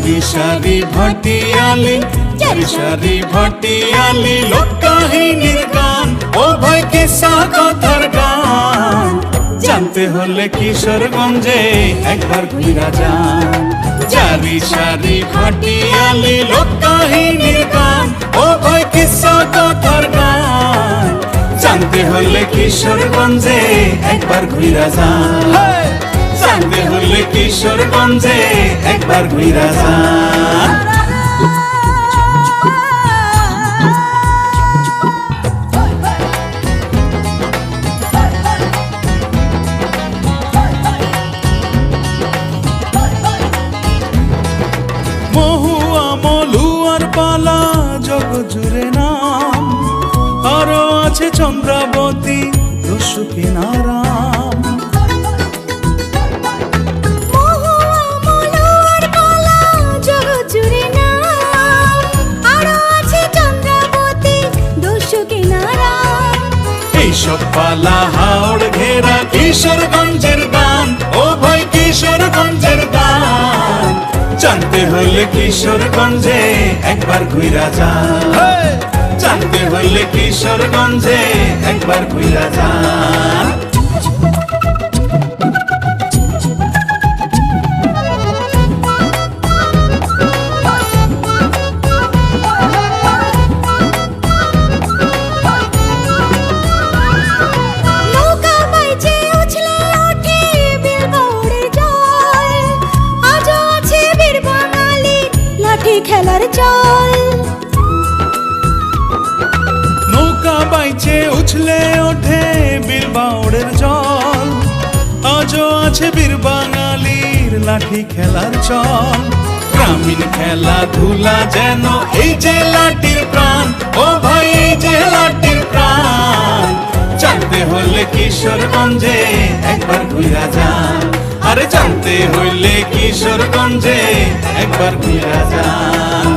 চারি সারি ভাটিয়ালি, চারি সারি ভাটিয়ালি, লোককাহিনীর গান, ও ভাই কিসা কথার গান। জানতে হলে কিশোরগঞ্জে একবার ঘুরা যান। চারি সারি ভাটিয়ালি, লোককাহিনীর গান, ও ভাই কিসা কথার গান। জানতে হলে কিশোরগঞ্জে একবার ঘুরা যান। জানতে হলে কিশোরগঞ্জে একবার ঘুরা যান। মহুয়া মলুয়ার পালা জগৎ জুড়ে নাম, আরো আছে চন্দ্রাবতী দস্যুকে নারাম। এইসব পালা হাওড় ঘেরা কিশোরগঞ্জের দান, ও ভাই কিশোরগঞ্জের দান। জানতে হলে কিশোরগঞ্জে একবার ঘুরা যান। জানতে হলে কিশোরগঞ্জে একবার ঘুরা যান। খেলার চল নৌকা বাইচে উছলে ওঠে বীর বাউড়ের জল, আজও আছে বীর বাঙালির লাঠি খেলার চল। গ্রামীণ খেলাধুলা যেন এই যে লাঠির প্রাণ, ও ভাই এই যে লাঠির প্রাণ। জানতে হলে কিশোরগঞ্জে একবার ঘুরা যান। আরে জানতে হইলে কিশোরগঞ্জে একবার ঘুরা যান।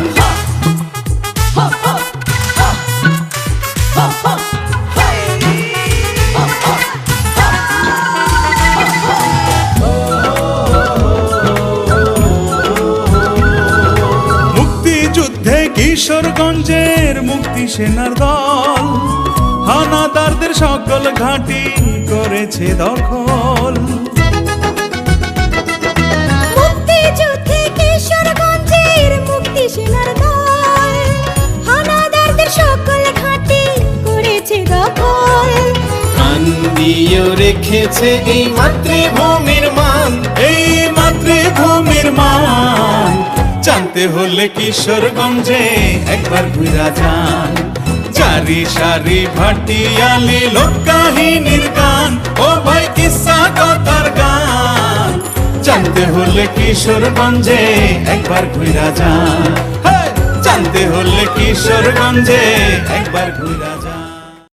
মুক্তিযুদ্ধে কিশোরগঞ্জের মুক্তি সেনার দল, হানাদারদের সকল ঘাঁটি করেছে দখল। মুক্তিযুদ্ধে কিশোরগঞ্জের মুক্তি সেনার দল, হানাদারদের সকল ঘাঁটি করেছে দখল। কান দিয়েও রেখেছে এই মাতৃভূমির মান, এই মাতৃভূমির মান। জানতে হলে কিশোরগঞ্জে একবার ঘুরা যান। চারি সারি ভাটিয়ালি, লোককাহিনীর গান, ও ভাই কিসা কথার গান। জানতে হলে কিশোরগঞ্জে একবার ঘুরা যান। জানতে হলে কিশোরগঞ্জে একবার ঘুরা